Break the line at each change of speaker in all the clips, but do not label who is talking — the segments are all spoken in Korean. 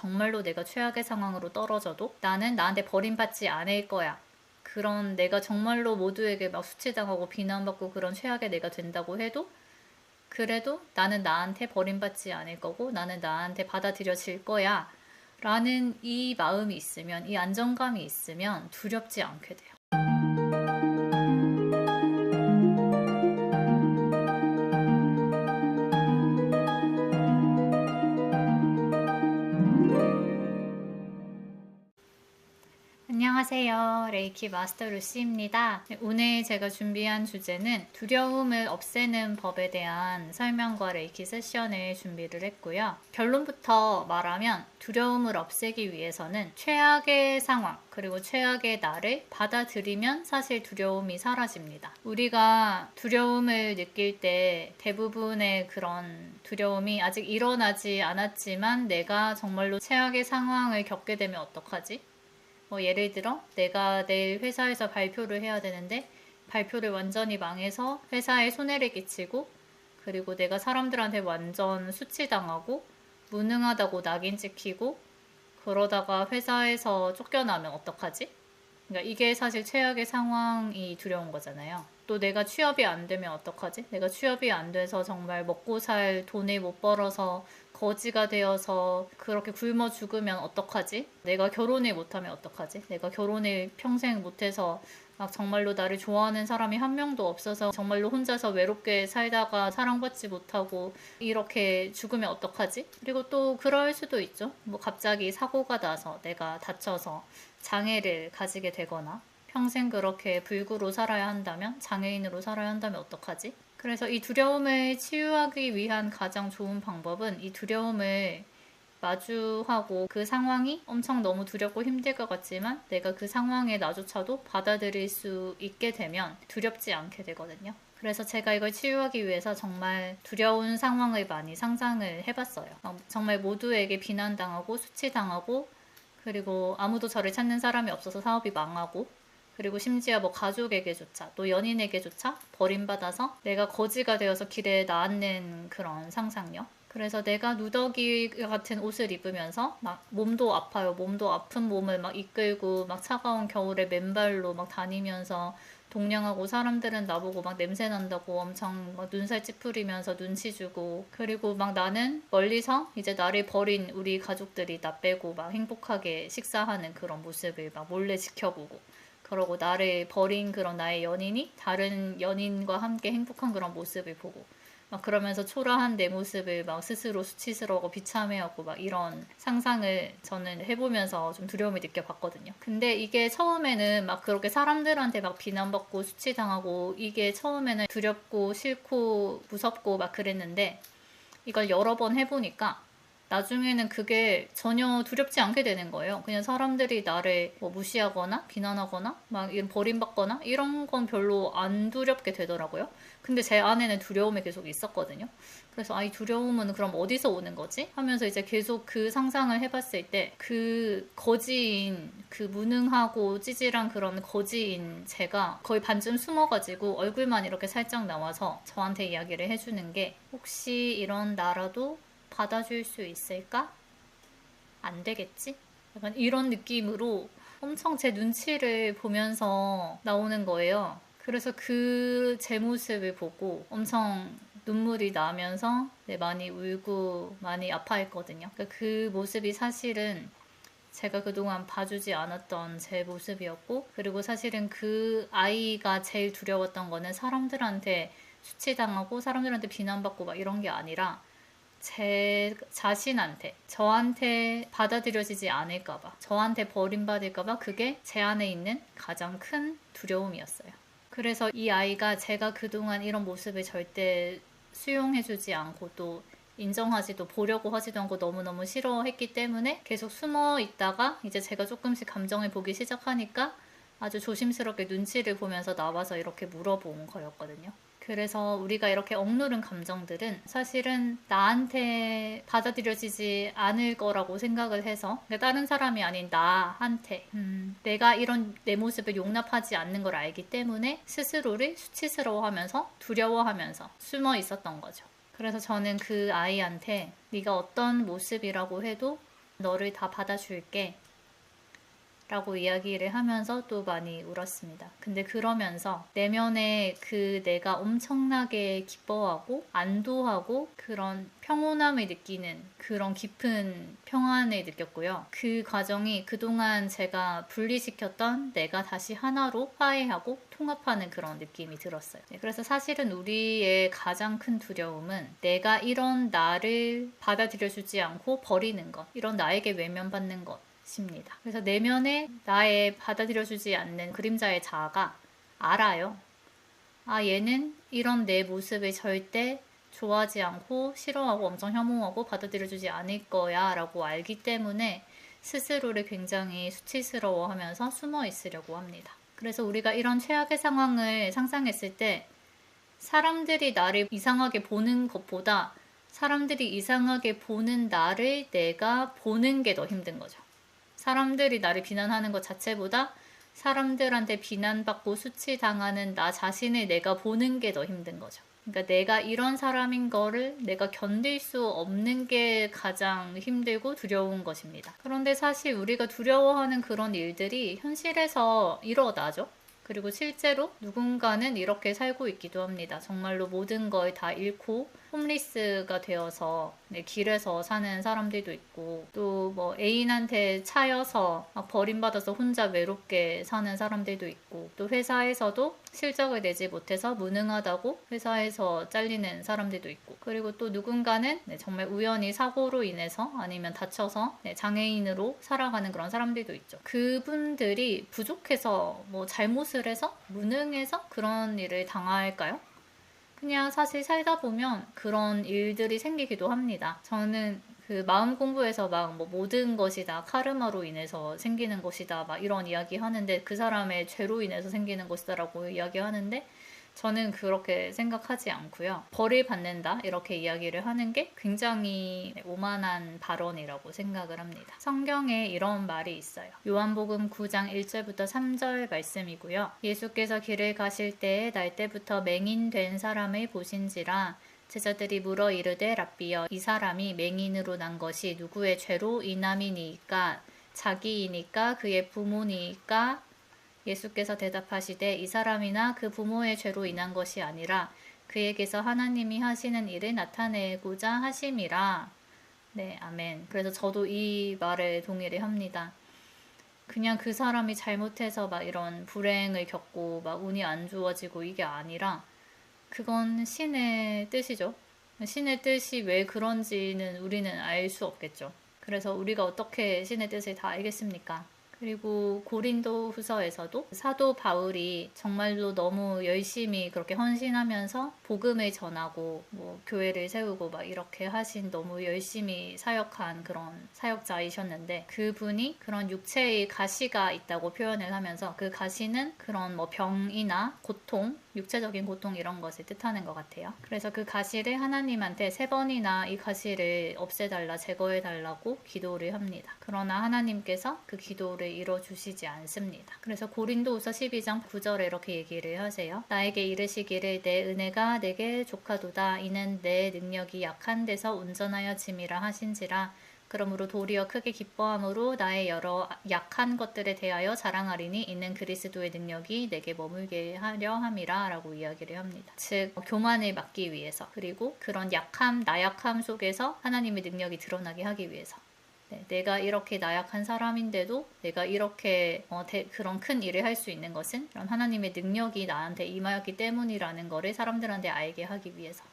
정말로 내가 최악의 상황으로 떨어져도 나는 나한테 버림받지 않을 거야. 그런 내가 정말로 모두에게 막 수치당하고 비난받고 그런 최악의 내가 된다고 해도 그래도 나는 나한테 버림받지 않을 거고 나는 나한테 받아들여질 거야 라는 이 마음이 있으면, 이 안정감이 있으면 두렵지 않게 돼요. 안녕하세요. 레이키 마스터 루시입니다. 오늘 제가 준비한 주제는 두려움을 없애는 법에 대한 설명과 레이키 세션을 준비를 했고요. 결론부터 말하면 두려움을 없애기 위해서는 최악의 상황 그리고 최악의 나를 받아들이면 사실 두려움이 사라집니다. 우리가 두려움을 느낄 때 대부분의 그런 두려움이 아직 일어나지 않았지만 내가 정말로 최악의 상황을 겪게 되면 어떡하지? 예를 들어 내가 내일 회사에서 발표를 해야 되는데 발표를 완전히 망해서 회사에 손해를 끼치고 그리고 내가 사람들한테 완전 수치당하고 무능하다고 낙인 찍히고 그러다가 회사에서 쫓겨나면 어떡하지? 그러니까 이게 사실 최악의 상황이 두려운 거잖아요. 또 내가 취업이 안 되면 어떡하지? 내가 취업이 안 돼서 정말 먹고 살 돈을 못 벌어서 거지가 되어서 그렇게 굶어 죽으면 어떡하지? 내가 결혼을 못하면 어떡하지? 내가 결혼을 평생 못해서 막 정말로 나를 좋아하는 사람이 한 명도 없어서 정말로 혼자서 외롭게 살다가 사랑받지 못하고 이렇게 죽으면 어떡하지? 그리고 또 그럴 수도 있죠. 갑자기 사고가 나서 내가 다쳐서 장애를 가지게 되거나 평생 그렇게 불구로 살아야 한다면, 장애인으로 살아야 한다면 어떡하지? 그래서 이 두려움을 치유하기 위한 가장 좋은 방법은 이 두려움을 마주하고 그 상황이 엄청 너무 두렵고 힘들 것 같지만 내가 그 상황에 나조차도 받아들일 수 있게 되면 두렵지 않게 되거든요. 그래서 제가 이걸 치유하기 위해서 정말 두려운 상황을 많이 상상을 해봤어요. 정말 모두에게 비난당하고 수치당하고 그리고 아무도 저를 찾는 사람이 없어서 사업이 망하고 그리고 심지어 가족에게조차 또 연인에게조차 버림받아서 내가 거지가 되어서 길에 나앉는 그런 상상력. 그래서 내가 누더기 같은 옷을 입으면서 막 몸도 아파요. 몸도 아픈 몸을 막 이끌고 막 차가운 겨울에 맨발로 막 다니면서 동냥하고 사람들은 나보고 막 냄새 난다고 엄청 막 눈살 찌푸리면서 눈치 주고 그리고 막 나는 멀리서 이제 나를 버린 우리 가족들이 나 빼고 막 행복하게 식사하는 그런 모습을 막 몰래 지켜보고 그러고 나를 버린 그런 나의 연인이 다른 연인과 함께 행복한 그런 모습을 보고 막 그러면서 초라한 내 모습을 막 스스로 수치스러워하고 비참해하고 막 이런 상상을 저는 해보면서 좀 두려움을 느껴봤거든요. 근데 이게 처음에는 막 그렇게 사람들한테 막 비난받고 수치당하고 이게 처음에는 두렵고 싫고 무섭고 막 그랬는데 이걸 여러 번 해보니까 나중에는 그게 전혀 두렵지 않게 되는 거예요. 그냥 사람들이 나를 무시하거나 비난하거나 막 이런 버림받거나 이런 건 별로 안 두렵게 되더라고요. 근데 제 안에는 두려움이 계속 있었거든요. 그래서 이 두려움은 그럼 어디서 오는 거지? 하면서 이제 계속 그 상상을 해봤을 때 그 거지인 그 무능하고 찌질한 그런 거지인 제가 거의 반쯤 숨어가지고 얼굴만 이렇게 살짝 나와서 저한테 이야기를 해주는 게 혹시 이런 나라도 받아줄 수 있을까? 안 되겠지? 약간 이런 느낌으로 엄청 제 눈치를 보면서 나오는 거예요. 그래서 그 제 모습을 보고 엄청 눈물이 나면서 많이 울고 많이 아파했거든요. 그 모습이 사실은 제가 그동안 봐주지 않았던 제 모습이었고 그리고 사실은 그 아이가 제일 두려웠던 거는 사람들한테 수치당하고 사람들한테 비난받고 막 이런 게 아니라 제 자신한테, 저한테 받아들여지지 않을까봐, 저한테 버림받을까봐 그게 제 안에 있는 가장 큰 두려움이었어요. 그래서 이 아이가 제가 그동안 이런 모습을 절대 수용해주지 않고 또 인정하지도 보려고 하지도 않고 너무너무 싫어했기 때문에 계속 숨어 있다가 이제 제가 조금씩 감정을 보기 시작하니까 아주 조심스럽게 눈치를 보면서 나와서 이렇게 물어본 거였거든요. 그래서 우리가 이렇게 억누른 감정들은 사실은 나한테 받아들여지지 않을 거라고 생각을 해서 다른 사람이 아닌 나한테 내가 이런 내 모습을 용납하지 않는 걸 알기 때문에 스스로를 수치스러워하면서 두려워하면서 숨어 있었던 거죠. 그래서 저는 그 아이한테 네가 어떤 모습이라고 해도 너를 다 받아줄게 라고 이야기를 하면서 또 많이 울었습니다. 근데 그러면서 내면에 그 내가 엄청나게 기뻐하고 안도하고 그런 평온함을 느끼는 그런 깊은 평안을 느꼈고요. 그 과정이 그동안 제가 분리시켰던 내가 다시 하나로 화해하고 통합하는 그런 느낌이 들었어요. 그래서 사실은 우리의 가장 큰 두려움은 내가 이런 나를 받아들여주지 않고 버리는 것, 이런 나에게 외면받는 것 입니다. 그래서 내면에 나의 받아들여주지 않는 그림자의 자아가 알아요. 아, 얘는 이런 내 모습을 절대 좋아하지 않고 싫어하고 엄청 혐오하고 받아들여주지 않을 거야 라고 알기 때문에 스스로를 굉장히 수치스러워 하면서 숨어 있으려고 합니다. 그래서 우리가 이런 최악의 상황을 상상했을 때 사람들이 나를 이상하게 보는 것보다 사람들이 이상하게 보는 나를 내가 보는 게 더 힘든 거죠. 사람들이 나를 비난하는 것 자체보다 사람들한테 비난받고 수치당하는 나 자신을 내가 보는 게 더 힘든 거죠. 그러니까 내가 이런 사람인 거를 내가 견딜 수 없는 게 가장 힘들고 두려운 것입니다. 그런데 사실 우리가 두려워하는 그런 일들이 현실에서 일어나죠. 그리고 실제로 누군가는 이렇게 살고 있기도 합니다. 정말로 모든 걸 다 잃고 홈리스가 되어서 길에서 사는 사람들도 있고 또 뭐 애인한테 차여서 막 버림받아서 혼자 외롭게 사는 사람들도 있고 또 회사에서도 실적을 내지 못해서 무능하다고 회사에서 잘리는 사람들도 있고 그리고 또 누군가는 정말 우연히 사고로 인해서 아니면 다쳐서 장애인으로 살아가는 그런 사람들도 있죠. 그분들이 부족해서 뭐 잘못을 해서 무능해서 그런 일을 당할까요? 그냥 사실 살다 보면 그런 일들이 생기기도 합니다. 저는 그 마음 공부에서 막 뭐 모든 것이 다 카르마로 인해서 생기는 것이다 막 이런 이야기 하는데 그 사람의 죄로 인해서 생기는 것이다라고 이야기 하는데 저는 그렇게 생각하지 않고요. 벌을 받는다 이렇게 이야기를 하는 게 굉장히 오만한 발언이라고 생각을 합니다. 성경에 이런 말이 있어요. 요한복음 9장 1절부터 3절 말씀이고요. 예수께서 길을 가실 때에 날때부터 맹인된 사람을 보신지라 제자들이 물어 이르되 랍비여 이 사람이 맹인으로 난 것이 누구의 죄로 인함이니까 자기이니까 그의 부모니까 예수께서 대답하시되 이 사람이나 그 부모의 죄로 인한 것이 아니라 그에게서 하나님이 하시는 일을 나타내고자 하심이라. 네, 아멘. 그래서 저도 이 말에 동의를 합니다. 그냥 그 사람이 잘못해서 막 이런 불행을 겪고 막 운이 안 좋아지고 이게 아니라 그건 신의 뜻이죠. 신의 뜻이 왜 그런지는 우리는 알 수 없겠죠. 그래서 우리가 어떻게 신의 뜻을 다 알겠습니까? 그리고 고린도 후서에서도 사도 바울이 정말로 너무 열심히 그렇게 헌신하면서 복음을 전하고 뭐 교회를 세우고 막 이렇게 하신 너무 열심히 사역한 그런 사역자이셨는데 그분이 그런 육체의 가시가 있다고 표현을 하면서 그 가시는 그런 뭐 병이나 고통, 육체적인 고통 이런 것을 뜻하는 것 같아요. 그래서 그 가시를 하나님한테 3번이나 이 가시를 없애달라, 제거해달라고 기도를 합니다. 그러나 하나님께서 그 기도를 이뤄주시지 않습니다. 그래서 고린도후서 12장 9절에 이렇게 얘기를 하세요. 나에게 이르시기를 내 은혜가 내게 족하도다. 이는 내 능력이 약한 데서 온전하여 짐이라 하신지라. 그러므로 도리어 크게 기뻐함으로 나의 여러 약한 것들에 대하여 자랑하리니 이는 그리스도의 능력이 내게 머물게 하려 함이라 라고 이야기를 합니다. 즉 교만을 막기 위해서 그리고 그런 약함, 나약함 속에서 하나님의 능력이 드러나게 하기 위해서 내가 이렇게 나약한 사람인데도 내가 이렇게 그런 큰 일을 할 수 있는 것은 그런 하나님의 능력이 나한테 임하였기 때문이라는 거를 사람들한테 알게 하기 위해서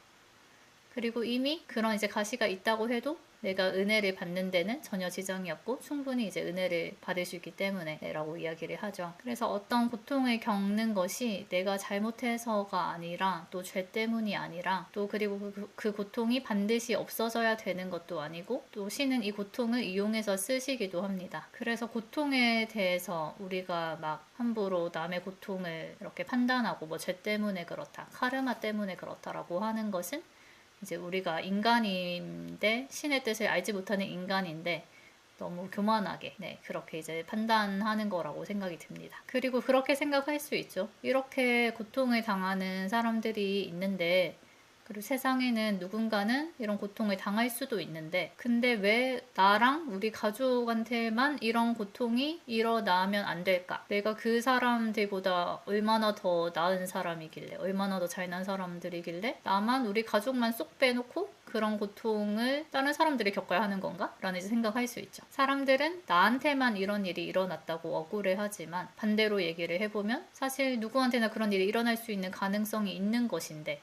그리고 이미 그런 이제 가시가 있다고 해도 내가 은혜를 받는 데는 전혀 지장이 없고 충분히 이제 은혜를 받을 수 있기 때문에 라고 이야기를 하죠. 그래서 어떤 고통을 겪는 것이 내가 잘못해서가 아니라 또 죄 때문이 아니라 또 그리고 그 고통이 반드시 없어져야 되는 것도 아니고 또 신은 이 고통을 이용해서 쓰시기도 합니다. 그래서 고통에 대해서 우리가 막 함부로 남의 고통을 이렇게 판단하고 뭐 죄 때문에 그렇다, 카르마 때문에 그렇다라고 하는 것은 이제 우리가 인간인데 신의 뜻을 알지 못하는 인간인데 너무 교만하게 그렇게 이제 판단하는 거라고 생각이 듭니다. 그리고 그렇게 생각할 수 있죠. 이렇게 고통을 당하는 사람들이 있는데 그리고 세상에는 누군가는 이런 고통을 당할 수도 있는데, 근데 왜 나랑 우리 가족한테만 이런 고통이 일어나면 안 될까? 내가 그 사람들보다 얼마나 더 나은 사람이길래, 얼마나 더 잘난 사람들이길래 나만, 우리 가족만 쏙 빼놓고 그런 고통을 다른 사람들이 겪어야 하는 건가? 라는 생각할 수 있죠. 사람들은 나한테만 이런 일이 일어났다고 억울해하지만, 반대로 얘기를 해보면 사실 누구한테나 그런 일이 일어날 수 있는 가능성이 있는 것인데,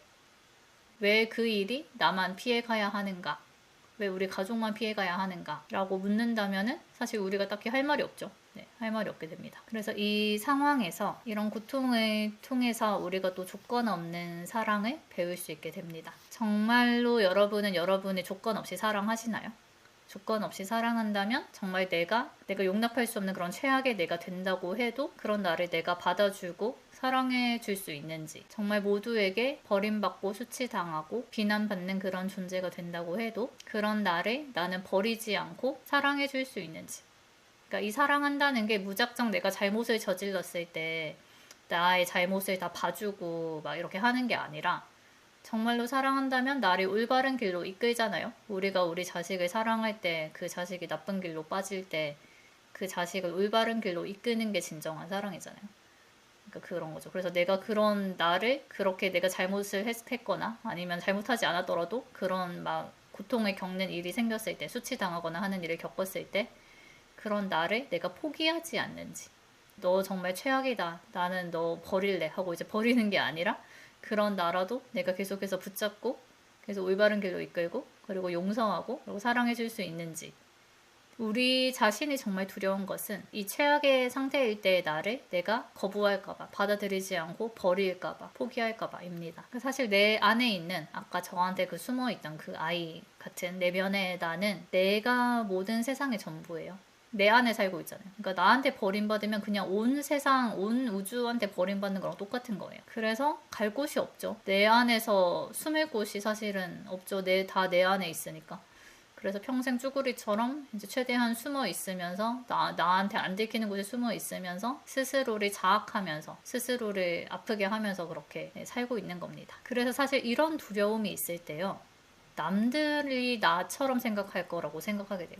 왜 그 일이 나만 피해가야 하는가? 왜 우리 가족만 피해가야 하는가? 라고 묻는다면은 사실 우리가 딱히 할 말이 없죠. 네, 할 말이 없게 됩니다. 그래서 이 상황에서 이런 고통을 통해서 우리가 또 조건 없는 사랑을 배울 수 있게 됩니다. 정말로 여러분은 여러분의 조건 없이 사랑하시나요? 조건 없이 사랑한다면 정말 내가 용납할 수 없는 그런 최악의 내가 된다고 해도 그런 나를 내가 받아주고 사랑해 줄 수 있는지, 정말 모두에게 버림받고 수치당하고 비난받는 그런 존재가 된다고 해도 그런 나를 나는 버리지 않고 사랑해 줄 수 있는지. 그러니까 이 사랑한다는 게 무작정 내가 잘못을 저질렀을 때 나의 잘못을 다 봐주고 막 이렇게 하는 게 아니라, 정말로 사랑한다면 나를 올바른 길로 이끌잖아요. 우리가 우리 자식을 사랑할 때 그 자식이 나쁜 길로 빠질 때 그 자식을 올바른 길로 이끄는 게 진정한 사랑이잖아요. 그러니까 그런 거죠. 그래서 내가 그런 나를 그렇게 내가 잘못을 했거나 아니면 잘못하지 않았더라도 그런 막 고통을 겪는 일이 생겼을 때, 수치당하거나 하는 일을 겪었을 때 그런 나를 내가 포기하지 않는지, 너 정말 최악이다, 나는 너 버릴래 하고 이제 버리는 게 아니라 그런 나라도 내가 계속해서 붙잡고 계속 올바른 길로 이끌고 그리고 용서하고 그리고 사랑해줄 수 있는지. 우리 자신이 정말 두려운 것은 이 최악의 상태일 때의 나를 내가 거부할까봐, 받아들이지 않고 버릴까봐, 포기할까봐입니다. 사실 내 안에 있는, 아까 저한테 그 숨어있던 그 아이 같은 내면의 나는 내가 모든 세상의 전부예요. 내 안에 살고 있잖아요. 그러니까 나한테 버림받으면 그냥 온 세상, 온 우주한테 버림받는 거랑 똑같은 거예요. 그래서 갈 곳이 없죠. 내 안에서 숨을 곳이 사실은 없죠. 다 내 안에 있으니까. 그래서 평생 쭈구리처럼 이제 최대한 숨어 있으면서 나한테 안 들키는 곳에 숨어 있으면서 스스로를 자학하면서 스스로를 아프게 하면서 그렇게 살고 있는 겁니다. 그래서 사실 이런 두려움이 있을 때요, 남들이 나처럼 생각할 거라고 생각하게 돼요.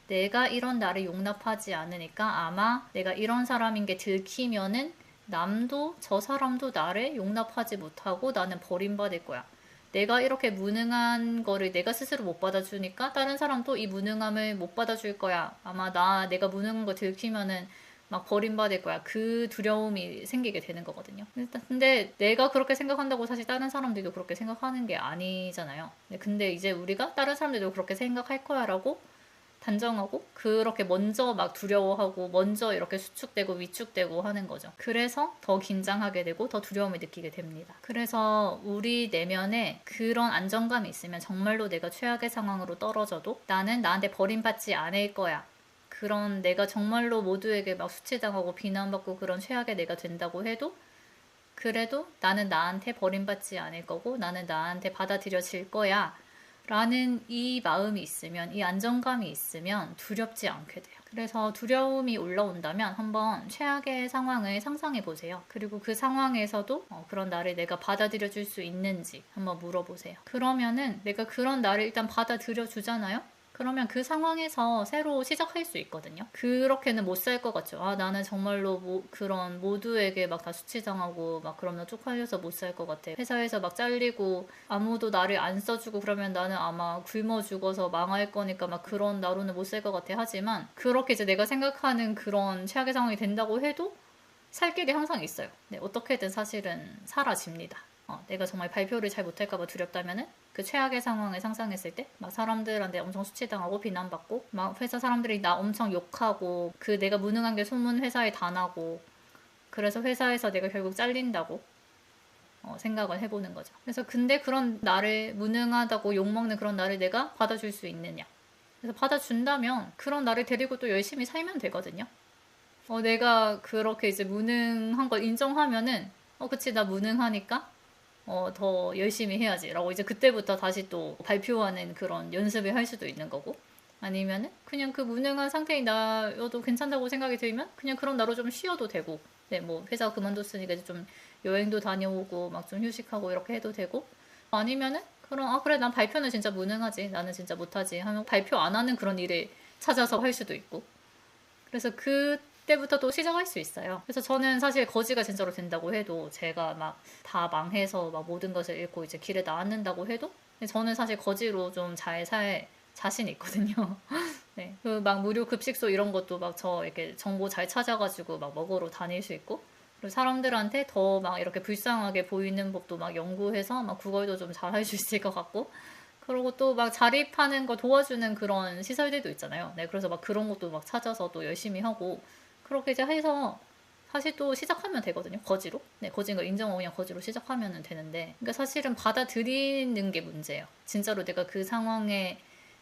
내가 이런 나를 용납하지 않으니까 아마 내가 이런 사람인 게 들키면은 남도 저 사람도 나를 용납하지 못하고 나는 버림받을 거야. 내가 이렇게 무능한 거를 내가 스스로 못 받아주니까 다른 사람도 이 무능함을 못 받아줄 거야. 아마 내가 무능한 거 들키면은 막 버림받을 거야. 그 두려움이 생기게 되는 거거든요. 근데 내가 그렇게 생각한다고 사실 다른 사람들도 그렇게 생각하는 게 아니잖아요. 근데 이제 우리가 다른 사람들도 그렇게 생각할 거야 라고 단정하고 그렇게 먼저 막 두려워하고 먼저 이렇게 수축되고 위축되고 하는 거죠. 그래서 더 긴장하게 되고 더 두려움을 느끼게 됩니다. 그래서 우리 내면에 그런 안정감이 있으면 정말로 내가 최악의 상황으로 떨어져도 나는 나한테 버림받지 않을 거야. 그런 내가 정말로 모두에게 막 수치당하고 비난받고 그런 최악의 내가 된다고 해도 그래도 나는 나한테 버림받지 않을 거고 나는 나한테 받아들여질 거야. 라는 이 마음이 있으면, 이 안정감이 있으면 두렵지 않게 돼요. 그래서 두려움이 올라온다면 한번 최악의 상황을 상상해 보세요. 그리고 그 상황에서도 그런 나를 내가 받아들여 줄 수 있는지 한번 물어보세요. 그러면은 내가 그런 나를 일단 받아들여 주잖아요? 그러면 그 상황에서 새로 시작할 수 있거든요. 그렇게는 못 살 것 같죠. 나는 정말로 그런 모두에게 막 다 수치당하고 막 그러면 쪽팔려서 못 살 것 같아. 회사에서 막 잘리고 아무도 나를 안 써주고 그러면 나는 아마 굶어 죽어서 망할 거니까 막 그런 나로는 못 살 것 같아. 하지만 그렇게 이제 내가 생각하는 그런 최악의 상황이 된다고 해도 살 길이 항상 있어요. 네, 어떻게든 사실은 사라집니다. 내가 정말 발표를 잘 못할까봐 두렵다면은 그 최악의 상황을 상상했을 때 막 사람들한테 엄청 수치당하고 비난받고 막 회사 사람들이 나 엄청 욕하고 그 내가 무능한 게 소문 회사에 다 나고 그래서 회사에서 내가 결국 잘린다고 생각을 해보는 거죠. 그래서 근데 그런 나를 무능하다고 욕먹는 그런 나를 내가 받아줄 수 있느냐. 그래서 받아준다면 그런 나를 데리고 또 열심히 살면 되거든요. 내가 그렇게 이제 무능한 걸 인정하면은 그치 나 무능하니까 더 열심히 해야지 라고 이제 그때부터 다시 또 발표하는 그런 연습을 할 수도 있는 거고, 아니면은 그냥 그 무능한 상태인 나여도 괜찮다고 생각이 들면 그냥 그런 나로 좀 쉬어도 되고, 네, 뭐 회사 그만뒀으니까 이제 좀 여행도 다녀오고 막 좀 휴식하고 이렇게 해도 되고, 아니면은 그럼 그래 난 발표는 진짜 무능하지 나는 진짜 못하지 하면 발표 안 하는 그런 일을 찾아서 할 수도 있고 그래서 그때부터 또 시작할 수 있어요. 그래서 저는 사실 거지가 진짜로 된다고 해도 제가 막 다 망해서 막 모든 것을 잃고 이제 길에 나앉는다고 해도 저는 사실 거지로 좀 잘 살 자신 있거든요. 네. 그 막 무료 급식소 이런 것도 막 저 이렇게 정보 잘 찾아가지고 막 먹으러 다닐 수 있고 그리고 사람들한테 더 막 이렇게 불쌍하게 보이는 법도 막 연구해서 막 그걸도 좀 잘 할 수 있을 것 같고 그리고 또 막 자립하는 거 도와주는 그런 시설들도 있잖아요. 네, 그래서 막 그런 것도 막 찾아서 또 열심히 하고 그렇게 이제 해서 사실 또 시작하면 되거든요. 거지로. 네, 거지인 거 인정하고 그냥 거지로 시작하면 되는데 그러니까 사실은 받아들이는 게 문제예요. 진짜로 내가 그 상황에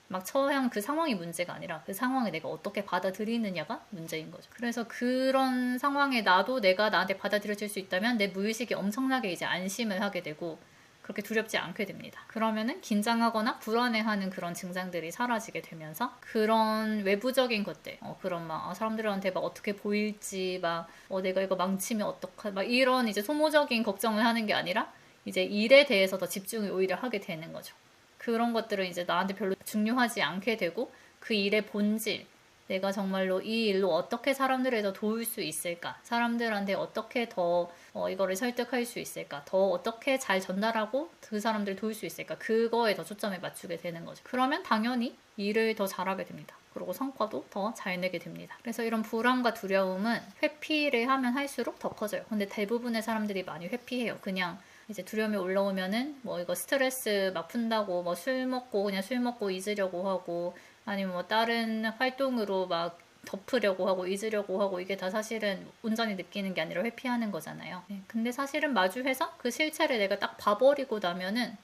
막 처한 그 상황이 문제가 아니라 그 상황을 내가 어떻게 받아들이느냐가 문제인 거죠. 그래서 그런 상황에 나도 내가 나한테 받아들여질 수 있다면 내 무의식이 엄청나게 이제 안심을 하게 되고 그렇게 두렵지 않게 됩니다. 그러면은 긴장하거나 불안해하는 그런 증상들이 사라지게 되면서 그런 외부적인 것들, 그런 막 사람들한테 막 어떻게 보일지, 막 내가 이거 망치면 어떡하, 막 이런 이제 소모적인 걱정을 하는 게 아니라 이제 일에 대해서 더 집중을 오히려 하게 되는 거죠. 그런 것들은 이제 나한테 별로 중요하지 않게 되고 그 일의 본질, 내가 정말로 이 일로 어떻게 사람들을 더 도울 수 있을까? 사람들한테 어떻게 더 이거를 설득할 수 있을까? 더 어떻게 잘 전달하고 그 사람들을 도울 수 있을까? 그거에 더 초점을 맞추게 되는 거죠. 그러면 당연히 일을 더 잘하게 됩니다. 그리고 성과도 더 잘 내게 됩니다. 그래서 이런 불안과 두려움은 회피를 하면 할수록 더 커져요. 근데 대부분의 사람들이 많이 회피해요. 그냥 이제 두려움이 올라오면은 뭐 이거 스트레스 막 푼다고 뭐 술 먹고 그냥 술 먹고 잊으려고 하고 아니면 뭐 다른 활동으로 막 덮으려고 하고 잊으려고 하고 이게 다 사실은 온전히 느끼는 게 아니라 회피하는 거잖아요. 네. 근데 사실은 마주해서 그 실체를 내가 딱 봐버리고 나면은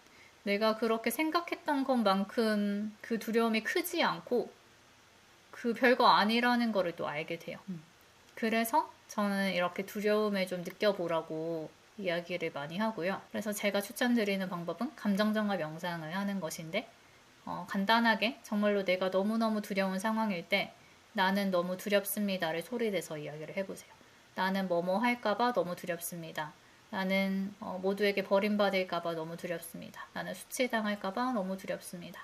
내가 그렇게 생각했던 것만큼 그 두려움이 크지 않고 그 별거 아니라는 거를 또 알게 돼요. 그래서 저는 이렇게 두려움을 좀 느껴보라고 이야기를 많이 하고요. 그래서 제가 추천드리는 방법은 감정정화 명상을 하는 것인데 간단하게 정말로 내가 너무너무 두려운 상황일 때 나는 너무 두렵습니다를 소리내서 이야기를 해보세요. 나는 뭐뭐 할까봐 너무 두렵습니다. 나는 모두에게 버림받을까봐 너무 두렵습니다. 나는 수치당할까봐 너무 두렵습니다.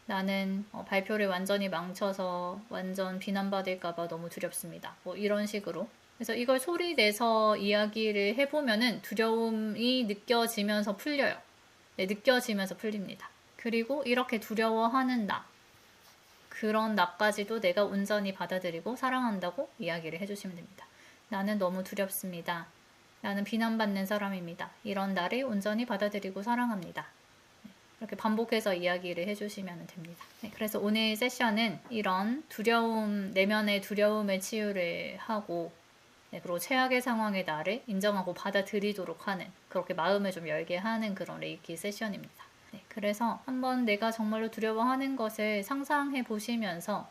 나는 발표를 완전히 망쳐서 완전 비난받을까봐 너무 두렵습니다. 뭐 이런 식으로. 그래서 이걸 소리 내서 이야기를 해보면은 두려움이 느껴지면서 풀려요. 네, 느껴지면서 풀립니다. 그리고 이렇게 두려워하는 나, 그런 나까지도 내가 온전히 받아들이고 사랑한다고 이야기를 해주시면 됩니다. 나는 너무 두렵습니다. 나는 비난받는 사람입니다. 이런 나를 온전히 받아들이고 사랑합니다. 이렇게 반복해서 이야기를 해주시면 됩니다. 네, 그래서 오늘 세션은 이런 두려움, 내면의 두려움을 치유를 하고 네, 그리고 최악의 상황의 나를 인정하고 받아들이도록 하는 그렇게 마음을 좀 열게 하는 그런 레이키 세션입니다. 네, 그래서 한번 내가 정말로 두려워하는 것을 상상해 보시면서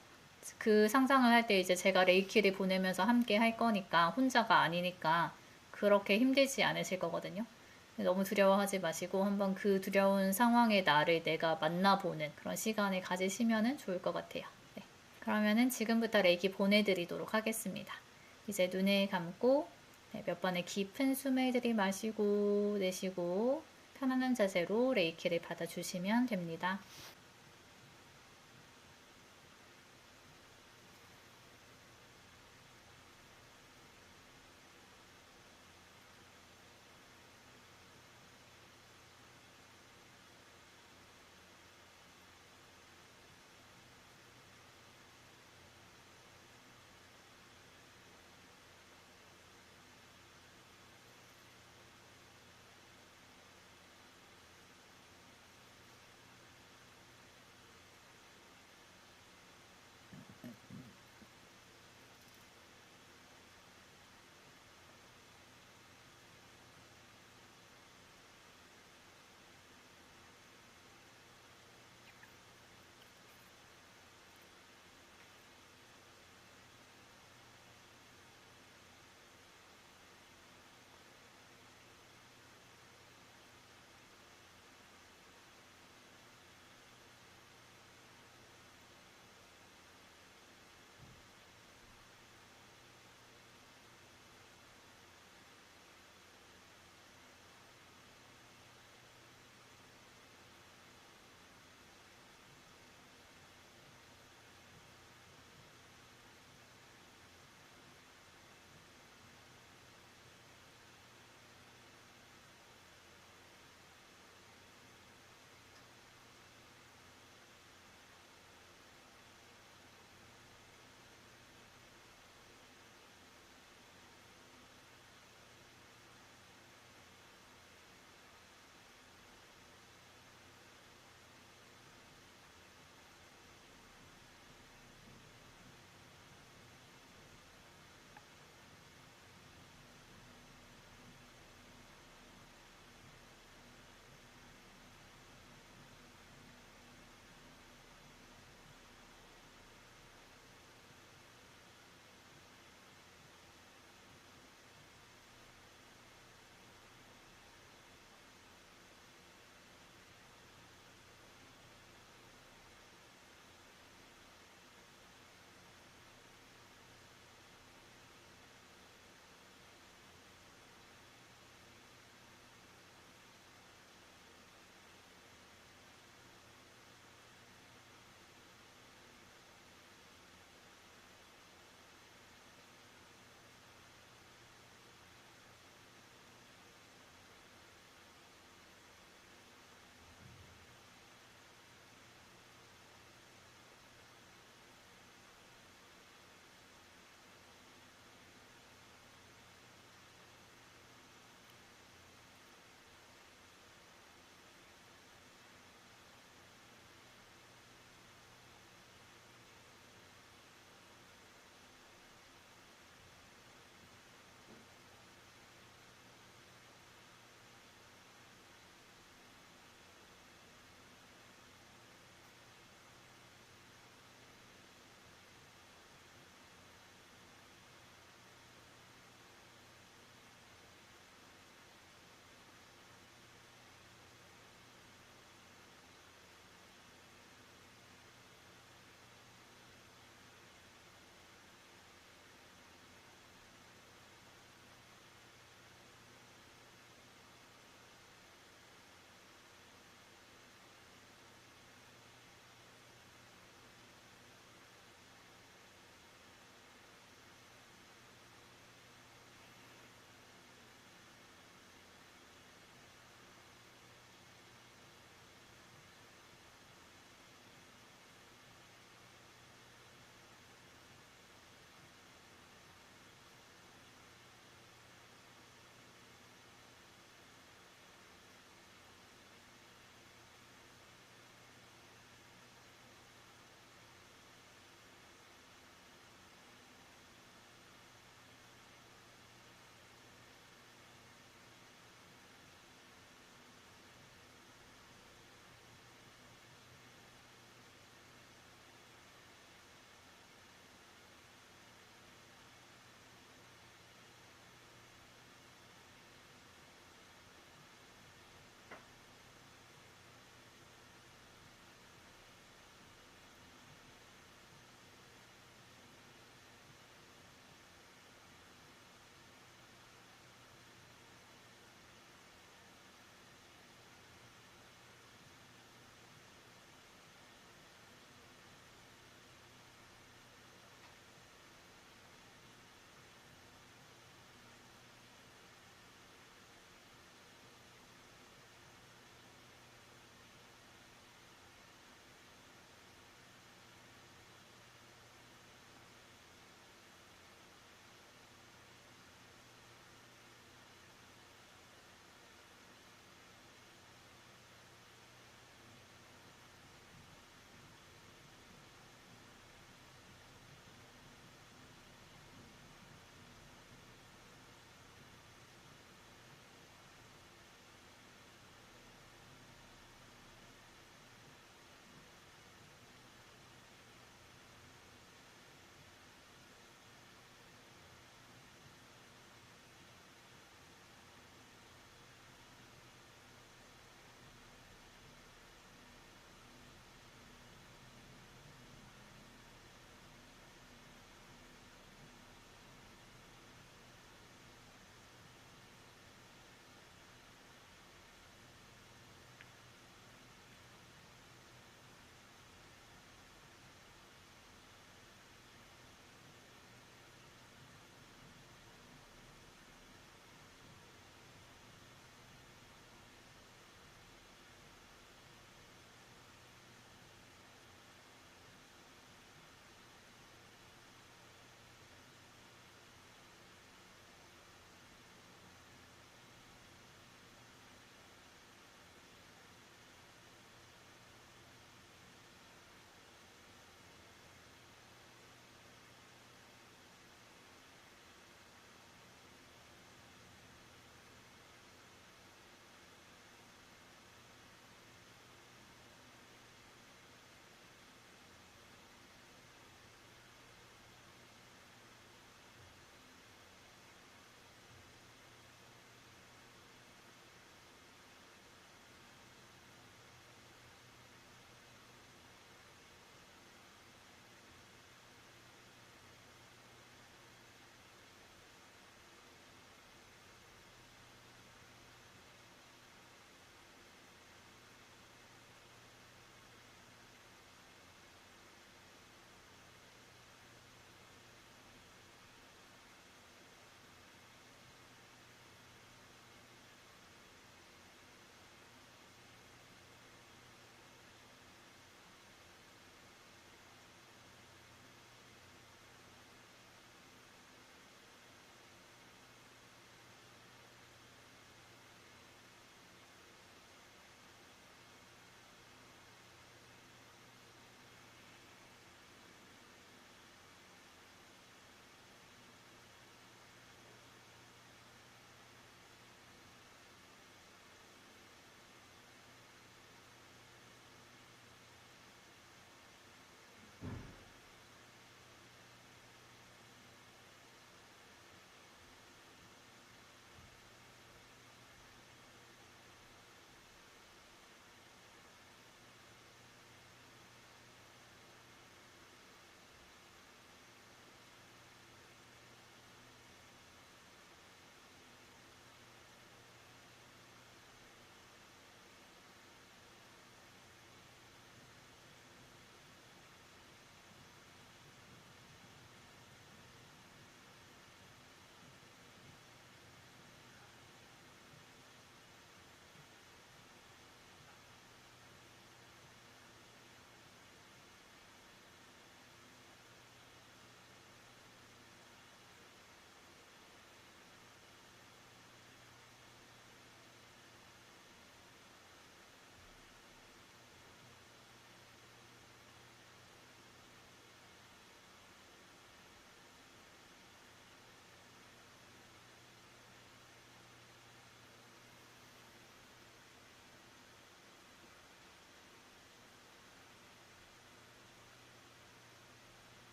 그 상상을 할 때 이제 제가 레이키를 보내면서 함께 할 거니까 혼자가 아니니까 그렇게 힘들지 않으실 거거든요. 너무 두려워하지 마시고 한번 그 두려운 상황의 나를 내가 만나보는 그런 시간을 가지시면 좋을 것 같아요. 네. 그러면은 지금부터 레이키 보내드리도록 하겠습니다. 이제 눈을 감고 몇 번의 깊은 숨을 들이마시고 내쉬고 편안한 자세로 레이키를 받아주시면 됩니다.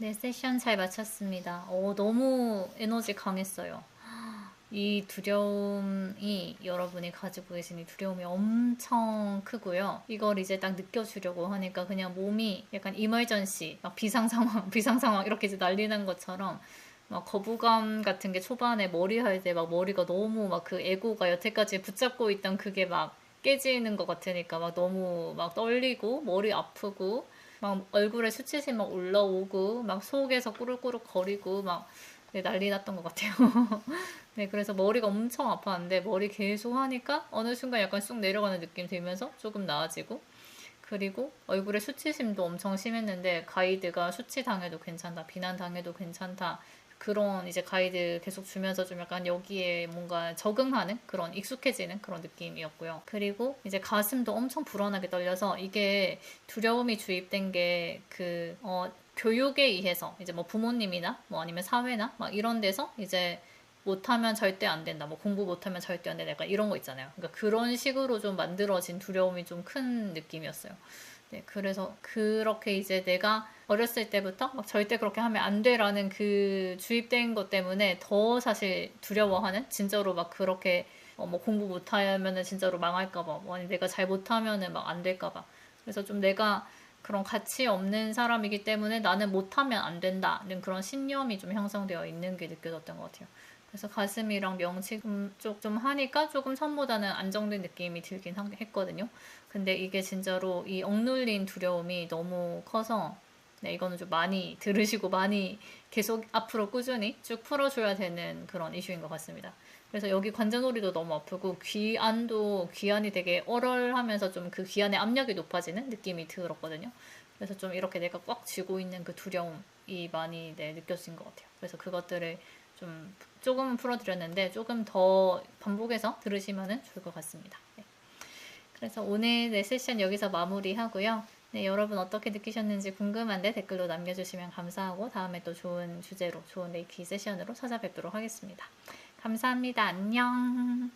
네, 세션 잘 마쳤습니다. 너무 에너지 강했어요. 이 두려움이 여러분이 가지고 계신 이 두려움이 엄청 크고요. 이걸 이제 딱 느껴주려고 하니까 그냥 몸이 약간 이멀전시, 막 비상 상황, 비상 상황 이렇게 이제 난리난 것처럼 막 거부감 같은 게 초반에 머리 할 때 막 머리가 너무 막 그 에고가 여태까지 붙잡고 있던 그게 막 깨지는 것 같으니까 막 너무 막 떨리고 머리 아프고 막 얼굴에 수치심 막 올라오고 막 속에서 꾸룩꾸룩 거리고 막 네, 난리 났던 것 같아요. 네, 그래서 머리가 엄청 아팠는데 머리 계속 하니까 어느 순간 약간 쑥 내려가는 느낌 들면서 조금 나아지고 그리고 얼굴에 수치심도 엄청 심했는데 가이드가 수치 당해도 괜찮다, 비난 당해도 괜찮다. 그런 이제 가이드 계속 주면서 좀 약간 여기에 뭔가 적응하는 그런 익숙해지는 그런 느낌이었고요. 그리고 이제 가슴도 엄청 불안하게 떨려서 이게 두려움이 주입된 게 교육에 의해서 이제 뭐 부모님이나 뭐 아니면 사회나 막 이런 데서 이제 못하면 절대 안 된다. 뭐 공부 못하면 절대 안 된다. 약간 이런 거 있잖아요. 그러니까 그런 식으로 좀 만들어진 두려움이 좀 큰 느낌이었어요. 네, 그래서 그렇게 이제 내가 어렸을 때부터 막 절대 그렇게 하면 안 돼라는 그 주입된 것 때문에 더 사실 두려워하는 진짜로 막 그렇게 뭐 공부 못하면은 진짜로 망할까봐 뭐 아니 내가 잘 못하면은 막 안 될까봐 그래서 좀 내가 그런 가치 없는 사람이기 때문에 나는 못하면 안 된다는 그런 신념이 좀 형성되어 있는 게 느껴졌던 것 같아요. 그래서 가슴이랑 명치 쪽 좀 하니까 조금 전보다는 안정된 느낌이 들긴 했거든요. 근데 이게 진짜로 이 억눌린 두려움이 너무 커서 네, 이거는 좀 많이 들으시고 많이 계속 앞으로 꾸준히 쭉 풀어줘야 되는 그런 이슈인 것 같습니다. 그래서 여기 관자놀이도 너무 아프고 귀안이 되게 얼얼하면서 좀 그 귀안의 압력이 높아지는 느낌이 들었거든요. 그래서 좀 이렇게 내가 꽉 쥐고 있는 그 두려움이 많이 느껴진 것 같아요. 그래서 그것들을 좀 조금은 풀어드렸는데 조금 더 반복해서 들으시면 좋을 것 같습니다. 네. 그래서 오늘 세션 여기서 마무리하고요. 네, 여러분 어떻게 느끼셨는지 궁금한데 댓글로 남겨주시면 감사하고 다음에 또 좋은 주제로 좋은 레이키 세션으로 찾아뵙도록 하겠습니다. 감사합니다. 안녕.